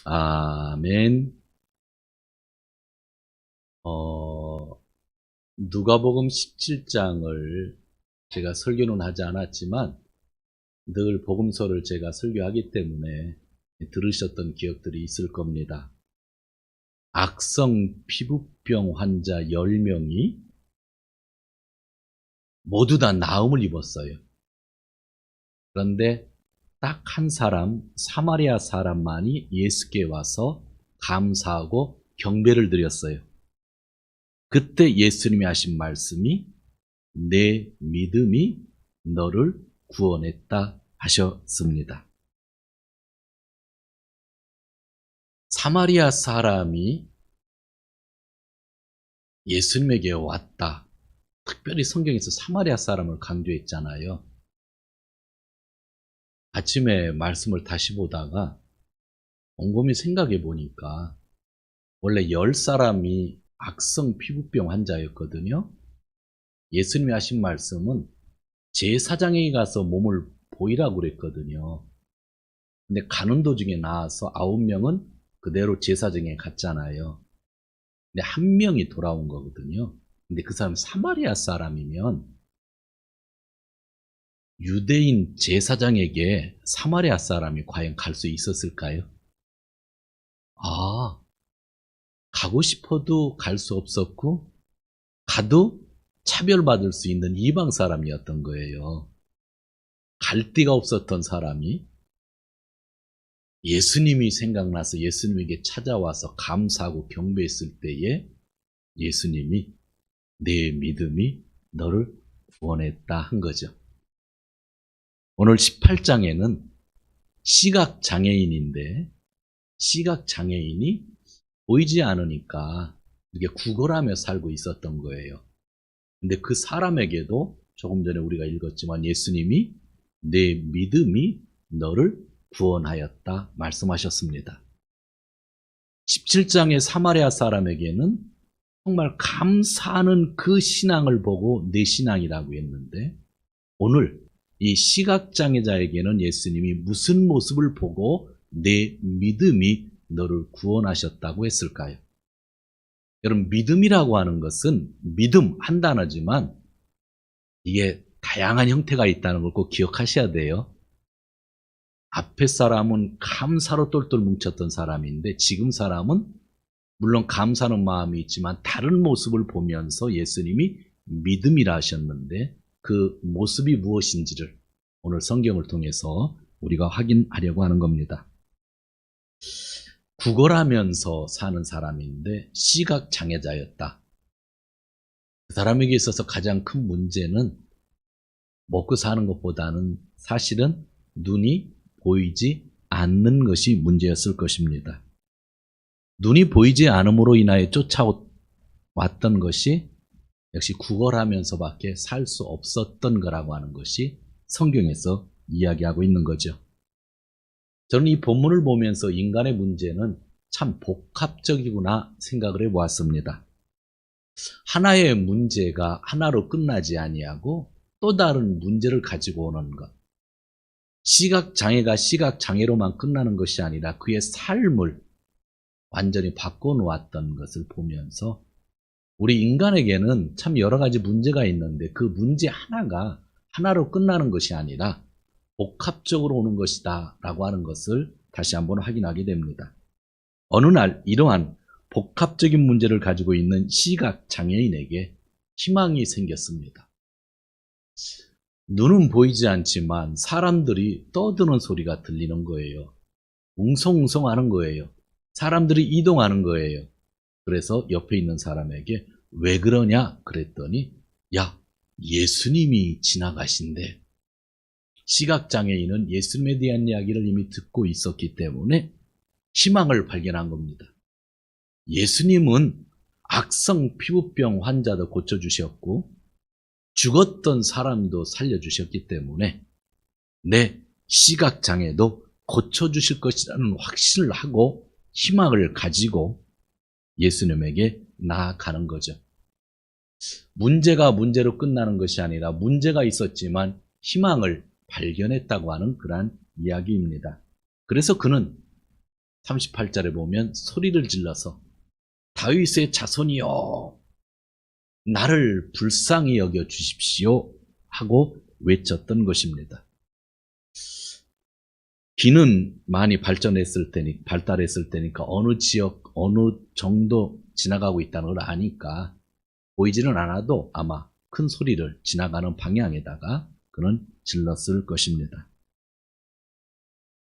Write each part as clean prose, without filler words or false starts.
아멘. 누가복음 17장을 제가 설교는 하지 않았지만 늘 복음서를 제가 설교하기 때문에 들으셨던 기억들이 있을 겁니다. 악성 피부병 환자 10명이 모두 다 나음을 입었어요. 그런데 딱 한 사람, 사마리아 사람만이 예수께 와서 감사하고 경배를 드렸어요. 그때 예수님이 하신 말씀이 내 믿음이 너를 구원했다 하셨습니다. 사마리아 사람이 예수님에게 왔다. 특별히 성경에서 사마리아 사람을 강조했잖아요. 아침에 말씀을 다시 보다가 곰곰이 생각해 보니까 원래 10사람이 악성 피부병 환자였거든요. 예수님이 하신 말씀은 제사장에게 가서 몸을 보이라고 그랬거든요. 근데 가는 도중에 나와서 9명은 그대로 제사장에 갔잖아요. 근데 한 명이 돌아온 거거든요. 근데 그 사람이 사마리아 사람이면 유대인 제사장에게 사마리아 사람이 과연 갈 수 있었을까요? 가고 싶어도 갈 수 없었고 가도 차별받을 수 있는 이방 사람이었던 거예요. 갈 데가 없었던 사람이 예수님이 생각나서 예수님에게 찾아와서 감사하고 경배했을 때에 예수님이 내 믿음이 너를 구원했다 한 거죠. 오늘 18장에는 시각장애인인데 시각장애인이 보이지 않으니까 이렇게 구걸하며 살고 있었던 거예요. 근데 그 사람에게도 조금 전에 우리가 읽었지만 예수님이 내 믿음이 너를 구원하였다 말씀하셨습니다. 17장의 사마리아 사람에게는 정말 감사하는 그 신앙을 보고 내 신앙이라고 했는데 오늘 이 시각장애자에게는 예수님이 무슨 모습을 보고 내 믿음이 너를 구원하셨다고 했을까요? 여러분, 믿음이라고 하는 것은 믿음 한 단어지만 이게 다양한 형태가 있다는 걸 꼭 기억하셔야 돼요. 앞에 사람은 감사로 똘똘 뭉쳤던 사람인데 지금 사람은 물론 감사하는 마음이 있지만 다른 모습을 보면서 예수님이 믿음이라 하셨는데 그 모습이 무엇인지를 오늘 성경을 통해서 우리가 확인하려고 하는 겁니다. 구걸하면서 사는 사람인데 시각장애자였다. 그 사람에게 있어서 가장 큰 문제는 먹고 사는 것보다는 사실은 눈이 보이지 않는 것이 문제였을 것입니다. 눈이 보이지 않음으로 인하여 쫓아왔던 것이 역시 구걸하면서밖에 살 수 없었던 거라고 하는 것이 성경에서 이야기하고 있는 거죠. 저는 이 본문을 보면서 인간의 문제는 참 복합적이구나 생각을 해보았습니다. 하나의 문제가 하나로 끝나지 아니하고 또 다른 문제를 가지고 오는 것. 시각장애가 시각장애로만 끝나는 것이 아니라 그의 삶을 완전히 바꿔놓았던 것을 보면서 우리 인간에게는 참 여러 가지 문제가 있는데 그 문제 하나가 하나로 끝나는 것이 아니라 복합적으로 오는 것이다 라고 하는 것을 다시 한번 확인하게 됩니다. 어느 날 이러한 복합적인 문제를 가지고 있는 시각장애인에게 희망이 생겼습니다. 눈은 보이지 않지만 사람들이 떠드는 소리가 들리는 거예요. 웅성웅성 하는 거예요. 사람들이 이동하는 거예요. 그래서 옆에 있는 사람에게 왜 그러냐 그랬더니 야, 예수님이 지나가신대. 시각장애인은 예수님에 대한 이야기를 이미 듣고 있었기 때문에 희망을 발견한 겁니다. 예수님은 악성 피부병 환자도 고쳐주셨고 죽었던 사람도 살려주셨기 때문에 내 시각장애도 고쳐주실 것이라는 확신을 하고 희망을 가지고 예수님에게 나아가는 거죠. 문제가 문제로 끝나는 것이 아니라 문제가 있었지만 희망을 발견했다고 하는 그러한 이야기입니다. 그래서 그는 38절에 보면 소리를 질러서 다윗의 자손이여 나를 불쌍히 여겨 주십시오 하고 외쳤던 것입니다. 기는 많이 발달했을 때니까 어느 지역, 어느 정도 지나가고 있다는 걸 아니까 보이지는 않아도 아마 큰 소리를 지나가는 방향에다가 그는 질렀을 것입니다.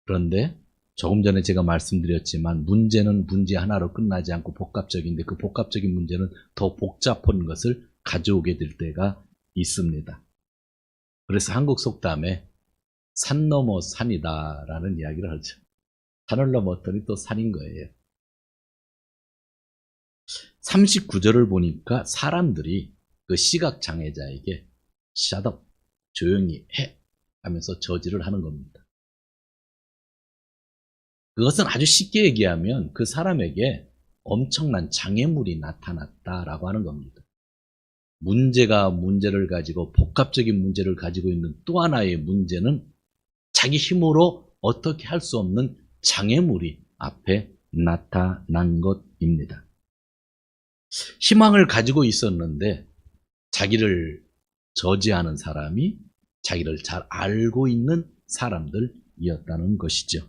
그런데 조금 전에 제가 말씀드렸지만 문제는 문제 하나로 끝나지 않고 복합적인데 그 복합적인 문제는 더 복잡한 것을 가져오게 될 때가 있습니다. 그래서 한국 속담에 산 넘어 산이다라는 이야기를 하죠. 산을 넘었더니 또 산인 거예요. 39절을 보니까 사람들이 그 시각장애자에게 shut up, 조용히 해 하면서 저지를 하는 겁니다. 그것은 아주 쉽게 얘기하면 그 사람에게 엄청난 장애물이 나타났다라고 하는 겁니다. 문제를 가지고 복합적인 문제를 가지고 있는 또 하나의 문제는 자기 힘으로 어떻게 할 수 없는 장애물이 앞에 나타난 것입니다. 희망을 가지고 있었는데 자기를 저지하는 사람이 자기를 잘 알고 있는 사람들이었다는 것이죠.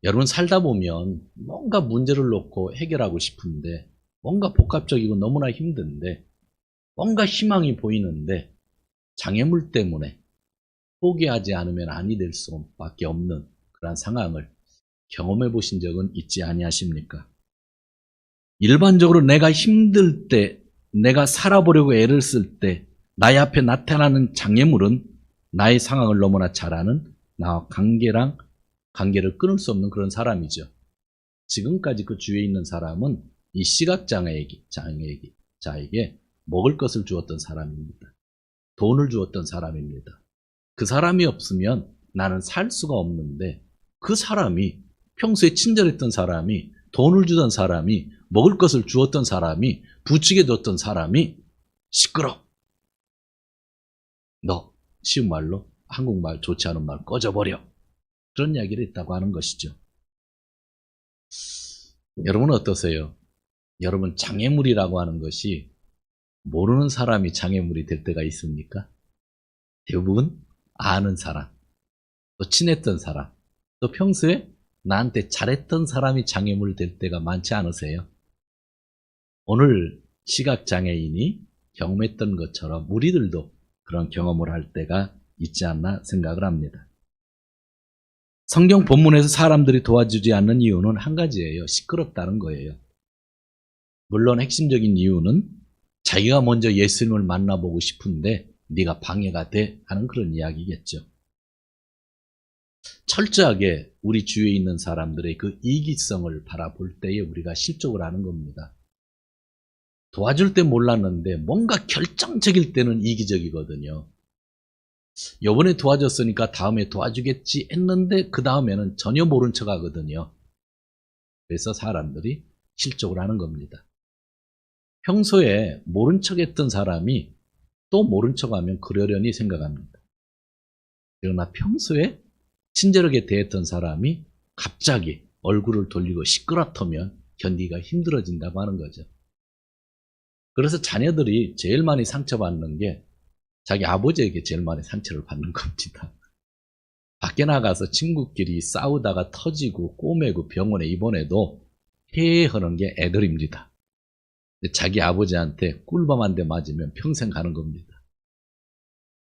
여러분 살다 보면 뭔가 문제를 놓고 해결하고 싶은데 뭔가 복합적이고 너무나 힘든데 뭔가 희망이 보이는데 장애물 때문에 포기하지 않으면 아니 될 수밖에 없는 그런 상황을 경험해 보신 적은 있지 아니하십니까? 일반적으로 내가 힘들 때, 내가 살아보려고 애를 쓸 때 나의 앞에 나타나는 장애물은 나의 상황을 너무나 잘 아는 나와 관계를 끊을 수 없는 그런 사람이죠. 지금까지 그 주위에 있는 사람은 이 시각장애자에게 먹을 것을 주었던 사람입니다. 돈을 주었던 사람입니다. 그 사람이 없으면 나는 살 수가 없는데 그 사람이 평소에 친절했던 사람이 돈을 주던 사람이 먹을 것을 주었던 사람이 부추겨 줬던 사람이 시끄러. 너 쉬운 말로 한국말 좋지 않은 말 꺼져버려. 그런 이야기를 했다고 하는 것이죠. 여러분은 어떠세요? 여러분 장애물이라고 하는 것이 모르는 사람이 장애물이 될 때가 있습니까? 대부분 아는 사람, 또 친했던 사람, 또 평소에 나한테 잘했던 사람이 장애물 될 때가 많지 않으세요? 오늘 시각장애인이 경험했던 것처럼 우리들도 그런 경험을 할 때가 있지 않나 생각을 합니다. 성경 본문에서 사람들이 도와주지 않는 이유는 한 가지예요. 시끄럽다는 거예요. 물론 핵심적인 이유는 자기가 먼저 예수님을 만나보고 싶은데 네가 방해가 돼 하는 그런 이야기겠죠. 철저하게 우리 주위에 있는 사람들의 그 이기성을 바라볼 때에 우리가 실족을 하는 겁니다. 도와줄 때 몰랐는데 뭔가 결정적일 때는 이기적이거든요. 요번에 도와줬으니까 다음에 도와주겠지 했는데 그 다음에는 전혀 모른 척 하거든요. 그래서 사람들이 실족을 하는 겁니다. 평소에 모른 척 했던 사람이 또 모른 척 하면 그러려니 생각합니다. 그러나 평소에 친절하게 대했던 사람이 갑자기 얼굴을 돌리고 시끄럽다면 견디기가 힘들어진다고 하는 거죠. 그래서 자녀들이 제일 많이 상처받는 게 자기 아버지에게 제일 많이 상처를 받는 겁니다. 밖에 나가서 친구끼리 싸우다가 터지고 꼬매고 병원에 입원해도 해하는 게 애들입니다. 자기 아버지한테 꿀밤 한 대 맞으면 평생 가는 겁니다.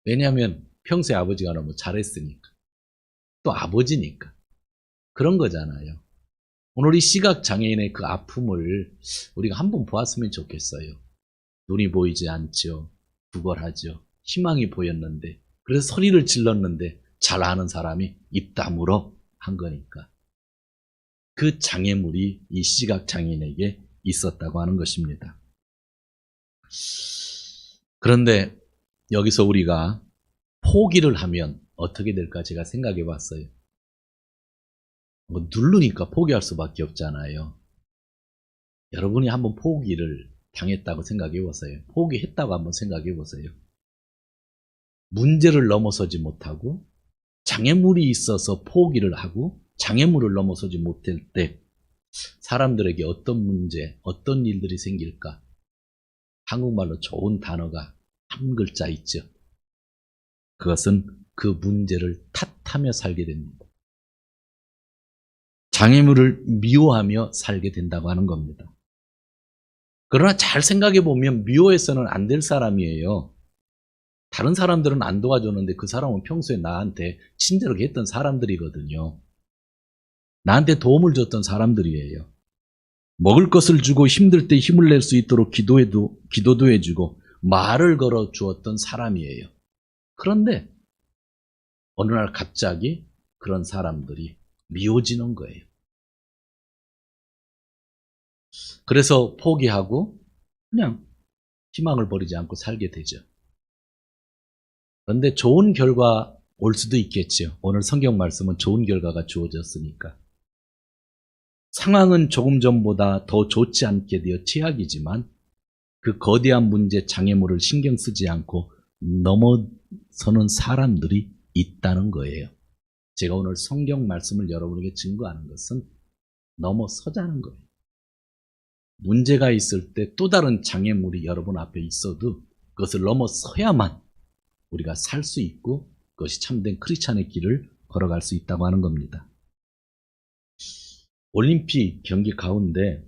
왜냐하면 평소에 아버지가 너무 잘했으니까. 또 아버지니까. 그런 거잖아요. 오늘 이 시각장애인의 그 아픔을 우리가 한번 보았으면 좋겠어요. 눈이 보이지 않죠. 구걸하죠. 희망이 보였는데 그래서 소리를 질렀는데 잘 아는 사람이 입 다물어 한 거니까. 그 장애물이 이 시각장애인에게 있었다고 하는 것입니다. 그런데 여기서 우리가 포기를 하면 어떻게 될까 제가 생각해 봤어요. 누르니까 포기할 수밖에 없잖아요. 여러분이 한번 포기를 당했다고 생각해 보세요. 포기했다고 한번 생각해 보세요. 문제를 넘어서지 못하고 장애물이 있어서 포기를 하고 장애물을 넘어서지 못할 때 사람들에게 어떤 문제, 어떤 일들이 생길까? 한국말로 좋은 단어가 한 글자 있죠. 그것은 그 문제를 탓하며 살게 됩니다. 장애물을 미워하며 살게 된다고 하는 겁니다. 그러나 잘 생각해 보면 미워해서는 안 될 사람이에요. 다른 사람들은 안 도와줬는데 그 사람은 평소에 나한테 친절하게 했던 사람들이거든요. 나한테 도움을 줬던 사람들이에요. 먹을 것을 주고 힘들 때 힘을 낼 수 있도록 기도도 해주고 말을 걸어 주었던 사람이에요. 그런데 어느 날 갑자기 그런 사람들이 미워지는 거예요. 그래서 포기하고 그냥 희망을 버리지 않고 살게 되죠. 그런데 좋은 결과 올 수도 있겠죠. 오늘 성경 말씀은 좋은 결과가 주어졌으니까. 상황은 조금 전보다 더 좋지 않게 되어 최악이지만 그 거대한 문제 장애물을 신경 쓰지 않고 넘어서는 사람들이 있다는 거예요. 제가 오늘 성경 말씀을 여러분에게 증거하는 것은 넘어서자는 거예요. 문제가 있을 때 또 다른 장애물이 여러분 앞에 있어도 그것을 넘어서야만 우리가 살 수 있고 그것이 참된 크리스찬의 길을 걸어갈 수 있다고 하는 겁니다. 올림픽 경기 가운데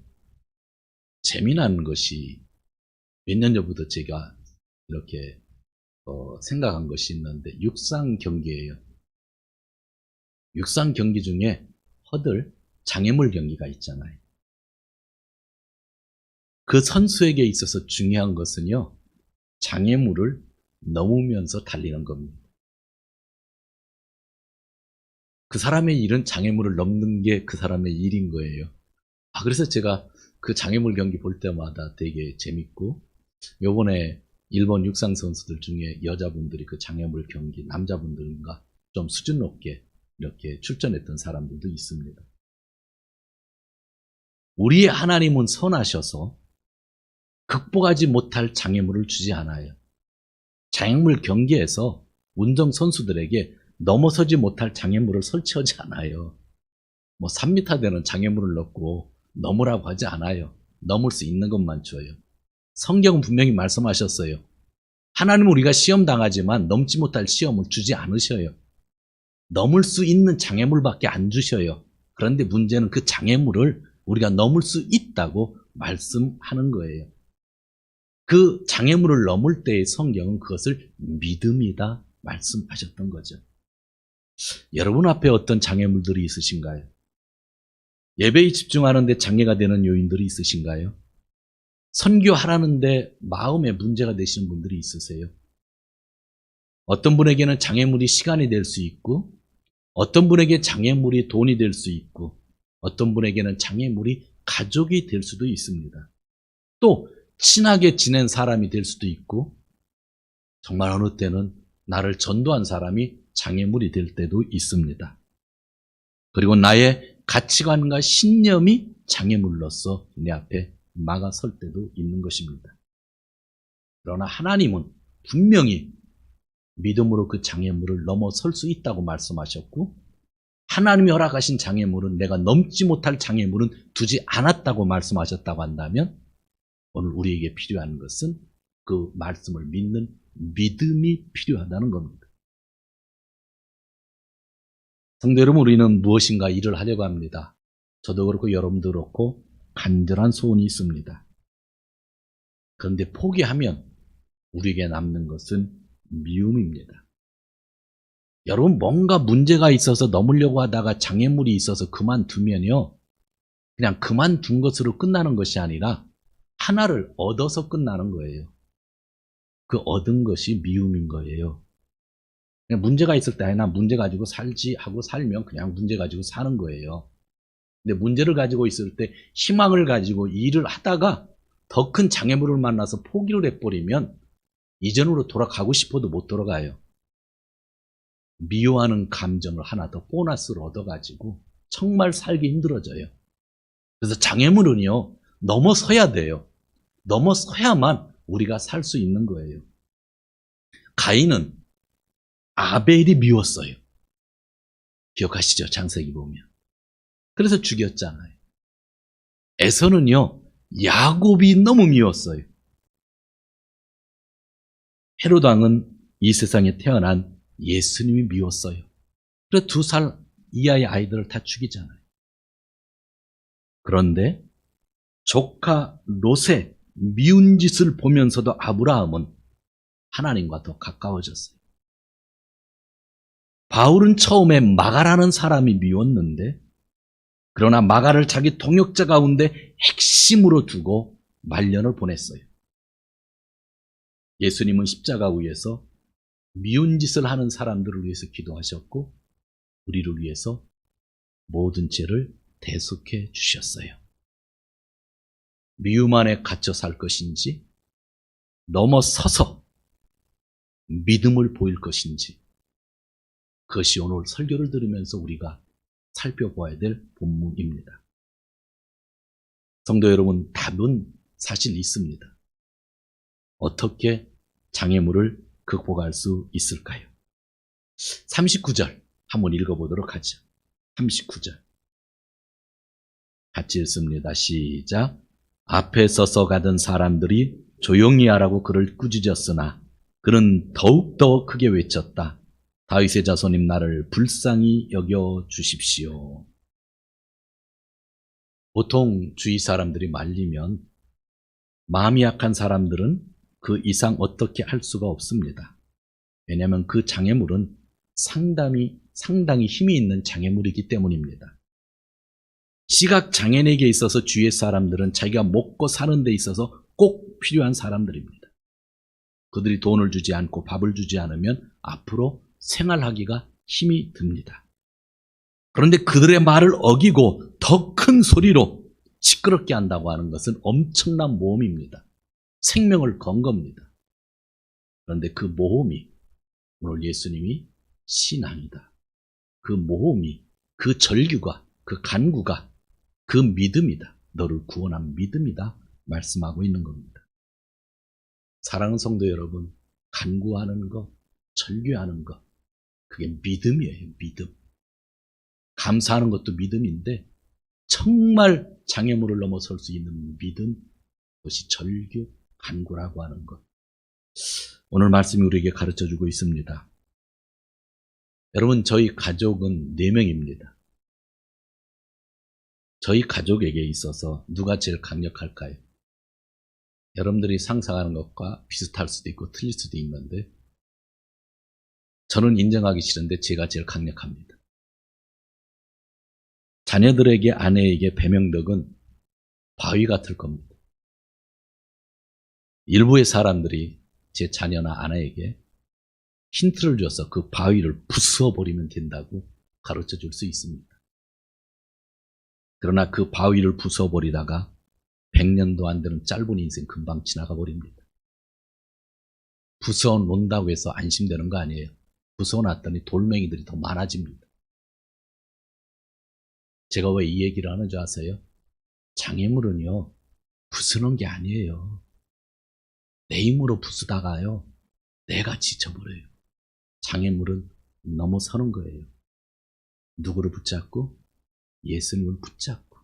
재미난 것이 몇 년 전부터 제가 이렇게 생각한 것이 있는데 육상 경기예요. 육상 경기 중에 허들 장애물 경기가 있잖아요. 그 선수에게 있어서 중요한 것은요, 장애물을 넘으면서 달리는 겁니다. 그 사람의 일은 장애물을 넘는 게 그 사람의 일인 거예요. 그래서 제가 그 장애물 경기 볼 때마다 되게 재밌고, 요번에 일본 육상 선수들 중에 여자분들이 그 장애물 경기, 남자분들인가 좀 수준 높게 이렇게 출전했던 사람들도 있습니다. 우리의 하나님은 선하셔서 극복하지 못할 장애물을 주지 않아요. 장애물 경기에서 운동선수들에게 넘어서지 못할 장애물을 설치하지 않아요. 3m 되는 장애물을 넣고 넘으라고 하지 않아요. 넘을 수 있는 것만 줘요. 성경은 분명히 말씀하셨어요. 하나님은 우리가 시험 당하지만 넘지 못할 시험을 주지 않으셔요. 넘을 수 있는 장애물밖에 안 주셔요. 그런데 문제는 그 장애물을 우리가 넘을 수 있다고 말씀하는 거예요. 그 장애물을 넘을 때의 성경은 그것을 믿음이다 말씀하셨던 거죠. 여러분 앞에 어떤 장애물들이 있으신가요? 예배에 집중하는데 장애가 되는 요인들이 있으신가요? 선교하라는데 마음에 문제가 되시는 분들이 있으세요? 어떤 분에게는 장애물이 시간이 될 수 있고, 어떤 분에게 장애물이 돈이 될 수 있고, 어떤 분에게는 장애물이 가족이 될 수도 있습니다. 또 친하게 지낸 사람이 될 수도 있고, 정말 어느 때는 나를 전도한 사람이 장애물이 될 때도 있습니다. 그리고 나의 가치관과 신념이 장애물로서 내 앞에 막아설 때도 있는 것입니다. 그러나 하나님은 분명히 믿음으로 그 장애물을 넘어설 수 있다고 말씀하셨고, 하나님이 허락하신 장애물은, 내가 넘지 못할 장애물은 두지 않았다고 말씀하셨다고 한다면 오늘 우리에게 필요한 것은 그 말씀을 믿는 믿음이 필요하다는 겁니다. 성도 여러분, 우리는 무엇인가 일을 하려고 합니다. 저도 그렇고 여러분도 그렇고 간절한 소원이 있습니다. 그런데 포기하면 우리에게 남는 것은 미움입니다. 여러분, 뭔가 문제가 있어서 넘으려고 하다가 장애물이 있어서 그만두면요, 그냥 그만둔 것으로 끝나는 것이 아니라 하나를 얻어서 끝나는 거예요. 그 얻은 것이 미움인 거예요. 그냥 문제가 있을 때 나 문제 가지고 살지 하고 살면 그냥 문제 가지고 사는 거예요. 근데 문제를 가지고 있을 때 희망을 가지고 일을 하다가 더 큰 장애물을 만나서 포기를 해버리면 이전으로 돌아가고 싶어도 못 돌아가요. 미워하는 감정을 하나 더 보너스로 얻어가지고 정말 살기 힘들어져요. 그래서 장애물은요, 넘어서야 돼요. 넘어서야만 우리가 살 수 있는 거예요. 가인은 아벨이 미웠어요. 기억하시죠? 창세기 보면. 그래서 죽였잖아요. 에서는요, 야곱이 너무 미웠어요. 헤롯 왕은 이 세상에 태어난 예수님이 미웠어요. 그래서 2살 이하의 아이들을 다 죽이잖아요. 그런데 조카 롯의 미운 짓을 보면서도 아브라함은 하나님과 더 가까워졌어요. 바울은 처음에 마가라는 사람이 미웠는데, 그러나 마가를 자기 동역자 가운데 핵심으로 두고 말년을 보냈어요. 예수님은 십자가 위에서 미운 짓을 하는 사람들을 위해서 기도하셨고, 우리를 위해서 모든 죄를 대속해 주셨어요. 미움 안에 갇혀 살 것인지, 넘어서서 믿음을 보일 것인지, 그것이 오늘 설교를 들으면서 우리가 살펴봐야 될 본문입니다. 성도 여러분, 답은 사실 있습니다. 어떻게 장애물을 극복할 수 있을까요? 39절 한번 읽어보도록 하죠. 39절 같이 읽습니다. 시작. 앞에 서서 가던 사람들이 조용히 하라고 그를 꾸짖었으나 그는 더욱더 크게 외쳤다. 다윗의 자손님, 나를 불쌍히 여겨 주십시오. 보통 주위 사람들이 말리면 마음이 약한 사람들은 그 이상 어떻게 할 수가 없습니다. 왜냐하면 그 장애물은 상당히 힘이 있는 장애물이기 때문입니다. 시각장애인에게 있어서 주위의 사람들은 자기가 먹고 사는 데 있어서 꼭 필요한 사람들입니다. 그들이 돈을 주지 않고 밥을 주지 않으면 앞으로 생활하기가 힘이 듭니다. 그런데 그들의 말을 어기고 더 큰 소리로 시끄럽게 한다고 하는 것은 엄청난 모험입니다. 생명을 건 겁니다. 그런데 그 모험이 오늘 예수님이 신앙이다. 그 모험이, 그 절규가, 그 간구가 그 믿음이다. 너를 구원한 믿음이다. 말씀하고 있는 겁니다. 사랑하는 성도 여러분, 간구하는 것, 절규하는 것, 그게 믿음이에요. 믿음. 감사하는 것도 믿음인데 정말 장애물을 넘어설 수 있는 믿음, 그것이 절규, 간구라고 하는 것. 오늘 말씀이 우리에게 가르쳐주고 있습니다. 여러분, 저희 가족은 4명입니다. 저희 가족에게 있어서 누가 제일 강력할까요? 여러분들이 상상하는 것과 비슷할 수도 있고 틀릴 수도 있는데 저는 인정하기 싫은데 제가 제일 강력합니다. 자녀들에게, 아내에게 배명덕은 바위 같을 겁니다. 일부의 사람들이 제 자녀나 아내에게 힌트를 줘서 그 바위를 부숴버리면 된다고 가르쳐 줄 수 있습니다. 그러나 그 바위를 부숴버리다가 100년도 안 되는 짧은 인생 금방 지나가 버립니다. 부숴놓는다고 해서 안심되는 거 아니에요. 부숴놨더니 돌멩이들이 더 많아집니다. 제가 왜 이 얘기를 하는 줄 아세요? 장애물은요, 부수는 게 아니에요. 내 힘으로 부수다가요, 내가 지쳐버려요. 장애물은 넘어서는 거예요. 누구를 붙잡고? 예수님을 붙잡고,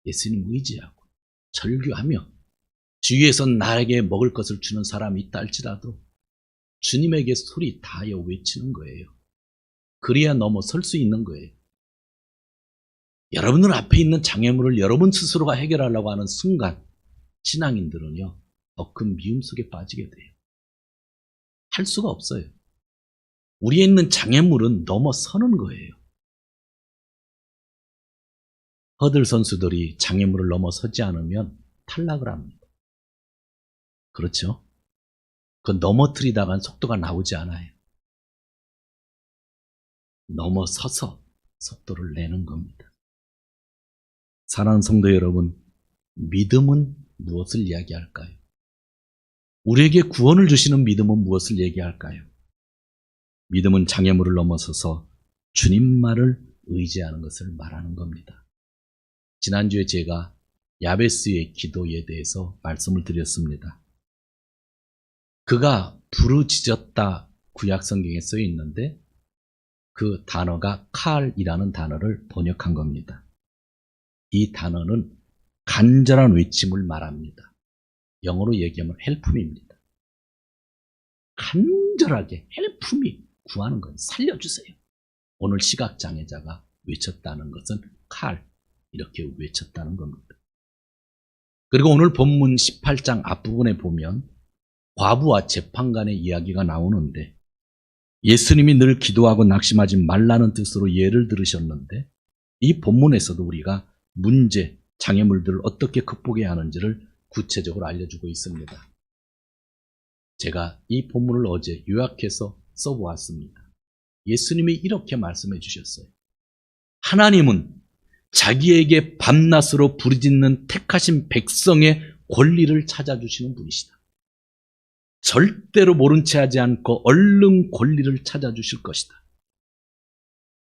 예수님 의지하고, 절규하며, 주위에서 나에게 먹을 것을 주는 사람이 있다 할지라도 주님에게 소리 다하여 외치는 거예요. 그래야 넘어설 수 있는 거예요. 여러분들 앞에 있는 장애물을 여러분 스스로가 해결하려고 하는 순간 신앙인들은요, 더 큰 미움 속에 빠지게 돼요. 할 수가 없어요. 우리에 있는 장애물은 넘어서는 거예요. 허들 선수들이 장애물을 넘어서지 않으면 탈락을 합니다. 그렇죠? 그 넘어뜨리다간 속도가 나오지 않아요. 넘어서서 속도를 내는 겁니다. 사랑하는 성도 여러분, 믿음은 무엇을 이야기할까요? 우리에게 구원을 주시는 믿음은 무엇을 얘기할까요? 믿음은 장애물을 넘어서서 주님만을 의지하는 것을 말하는 겁니다. 지난주에 제가 야베스의 기도에 대해서 말씀을 드렸습니다. 그가 부르짖었다 구약 성경에 쓰여 있는데 그 단어가 칼이라는 단어를 번역한 겁니다. 이 단어는 간절한 외침을 말합니다. 영어로 얘기하면 helpme입니다. 간절하게 helpme 구하는 건 살려주세요. 오늘 시각장애자가 외쳤다는 것은 칼 이렇게 외쳤다는 겁니다. 그리고 오늘 본문 18장 앞부분에 보면 과부와 재판관의 이야기가 나오는데 예수님이 늘 기도하고 낙심하지 말라는 뜻으로 예를 들으셨는데 이 본문에서도 우리가 문제, 장애물들을 어떻게 극복해야 하는지를 구체적으로 알려주고 있습니다. 제가 이 본문을 어제 요약해서 써보았습니다. 예수님이 이렇게 말씀해 주셨어요. 하나님은 자기에게 밤낮으로 부르짖는 택하신 백성의 권리를 찾아주시는 분이시다. 절대로 모른 채 하지 않고 얼른 권리를 찾아주실 것이다.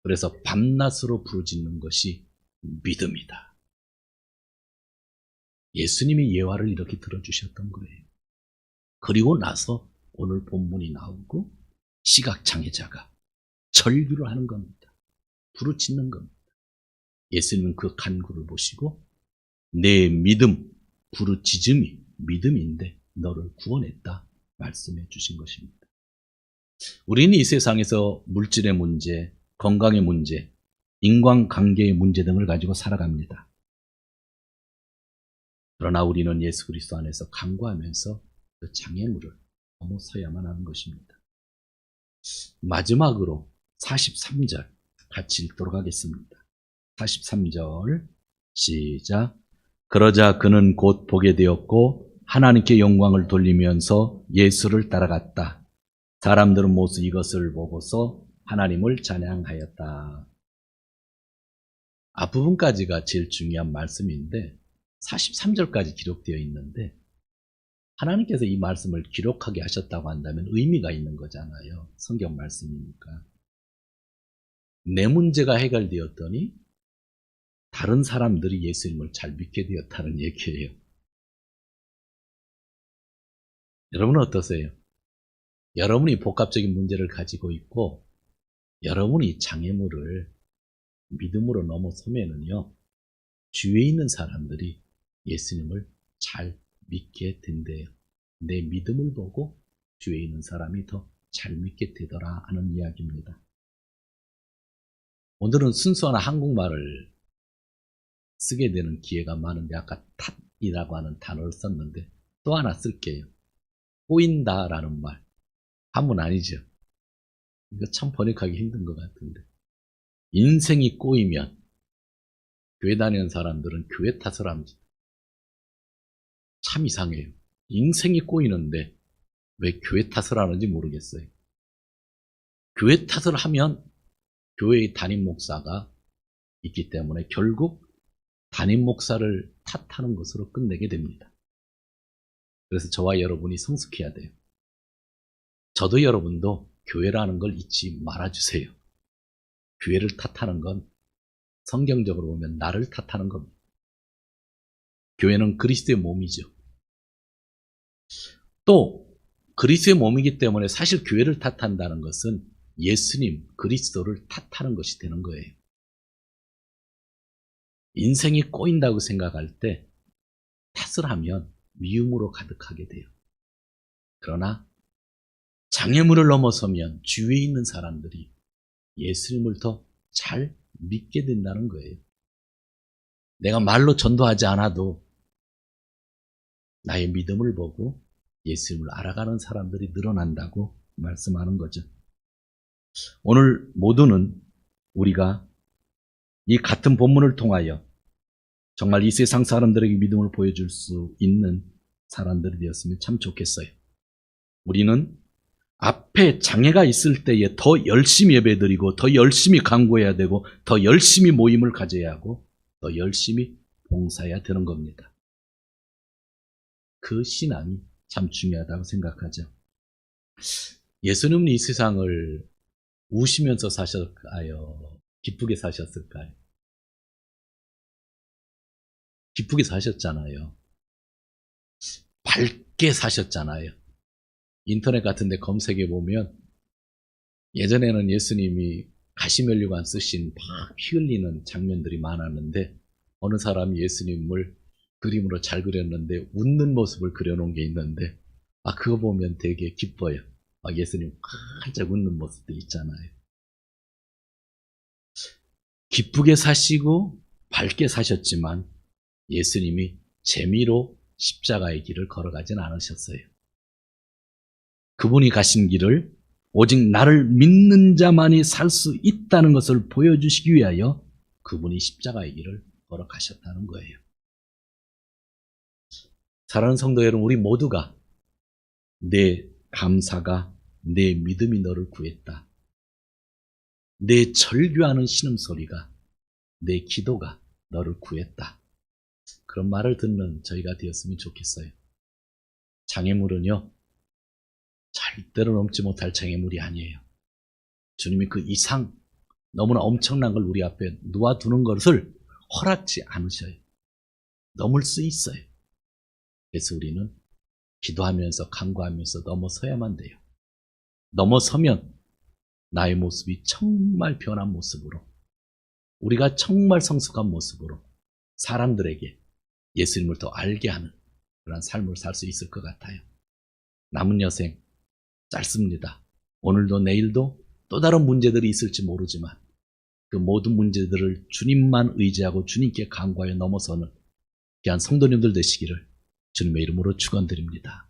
그래서 밤낮으로 부르짖는 것이 믿음이다. 예수님이 예화를 이렇게 들어주셨던 거예요. 그리고 나서 오늘 본문이 나오고 시각장애자가 절규를 하는 겁니다. 부르짖는 겁니다. 예수님은 그 간구를 보시고 내 믿음, 부르짖음이 믿음인데 너를 구원했다 말씀해 주신 것입니다. 우리는 이 세상에서 물질의 문제, 건강의 문제, 인간관계의 문제 등을 가지고 살아갑니다. 그러나 우리는 예수 그리스도 안에서 간구하면서 그 장애물을 넘어서야만 하는 것입니다. 마지막으로 43절 같이 읽도록 하겠습니다. 43절 시작. 그러자 그는 곧 보게 되었고 하나님께 영광을 돌리면서 예수를 따라갔다. 사람들은 모두 이것을 보고서 하나님을 찬양하였다. 앞부분까지가 제일 중요한 말씀인데 43절까지 기록되어 있는데 하나님께서 이 말씀을 기록하게 하셨다고 한다면 의미가 있는 거잖아요. 성경 말씀이니까. 내 문제가 해결되었더니 다른 사람들이 예수님을 잘 믿게 되었다는 얘기예요. 여러분은 어떠세요? 여러분이 복합적인 문제를 가지고 있고 여러분이 장애물을 믿음으로 넘어서면은요, 주위에 있는 사람들이 예수님을 잘 믿게 된대요. 내 믿음을 보고 주위에 있는 사람이 더 잘 믿게 되더라 하는 이야기입니다. 오늘은 순수한 한국말을 쓰게 되는 기회가 많은데 아까 탓이라고 하는 단어를 썼는데 또 하나 쓸게요. 꼬인다라는 말. 한문 아니죠? 이거 참 번역하기 힘든 것 같은데. 인생이 꼬이면 교회 다니는 사람들은 교회 탓을 합니다. 참 이상해요. 인생이 꼬이는데 왜 교회 탓을 하는지 모르겠어요. 교회 탓을 하면 교회의 담임 목사가 있기 때문에 결국 담임 목사를 탓하는 것으로 끝내게 됩니다. 그래서 저와 여러분이 성숙해야 돼요. 저도 여러분도 교회라는 걸 잊지 말아주세요. 교회를 탓하는 건 성경적으로 보면 나를 탓하는 겁니다. 교회는 그리스도의 몸이죠. 또 그리스도의 몸이기 때문에 사실 교회를 탓한다는 것은 예수님, 그리스도를 탓하는 것이 되는 거예요. 인생이 꼬인다고 생각할 때 탓을 하면 미움으로 가득하게 돼요. 그러나 장애물을 넘어서면 주위에 있는 사람들이 예수님을 더 잘 믿게 된다는 거예요. 내가 말로 전도하지 않아도 나의 믿음을 보고 예수님을 알아가는 사람들이 늘어난다고 말씀하는 거죠. 오늘 모두는 우리가 이 같은 본문을 통하여 정말 이 세상 사람들에게 믿음을 보여줄 수 있는 사람들이 되었으면 참 좋겠어요. 우리는 앞에 장애가 있을 때에 더 열심히 예배드리고 더 열심히 간구해야 되고 더 열심히 모임을 가져야 하고 더 열심히 봉사해야 되는 겁니다. 그 신앙이 참 중요하다고 생각하죠. 예수님은 이 세상을 우시면서 사셨을까요? 기쁘게 사셨을까요? 기쁘게 사셨잖아요. 밝게 사셨잖아요. 인터넷 같은 데 검색해 보면 예전에는 예수님이 가시면류관 쓰신 막 피 흘리는 장면들이 많았는데 어느 사람이 예수님을 그림으로 잘 그렸는데 웃는 모습을 그려놓은 게 있는데 그거 보면 되게 기뻐요. 예수님 활짝 웃는 모습도 있잖아요. 기쁘게 사시고 밝게 사셨지만 예수님이 재미로 십자가의 길을 걸어가진 않으셨어요. 그분이 가신 길을 오직 나를 믿는 자만이 살 수 있다는 것을 보여주시기 위하여 그분이 십자가의 길을 걸어가셨다는 거예요. 사랑하는 성도 여러분, 우리 모두가 내 감사가 내 믿음이 너를 구했다. 내 절규하는 신음소리가 내 기도가 너를 구했다. 그런 말을 듣는 저희가 되었으면 좋겠어요. 장애물은요, 절대로 넘지 못할 장애물이 아니에요. 주님이 그 이상 너무나 엄청난 걸 우리 앞에 놓아두는 것을 허락지 않으셔요. 넘을 수 있어요. 그래서 우리는 기도하면서 간구하면서 넘어서야만 돼요. 넘어서면 나의 모습이 정말 변한 모습으로, 우리가 정말 성숙한 모습으로 사람들에게 예수님을 더 알게 하는 그런 삶을 살 수 있을 것 같아요. 남은 여생 짧습니다. 오늘도 내일도 또 다른 문제들이 있을지 모르지만 그 모든 문제들을 주님만 의지하고 주님께 간구하여 넘어서는 귀한 성도님들 되시기를 주님의 이름으로 축원드립니다.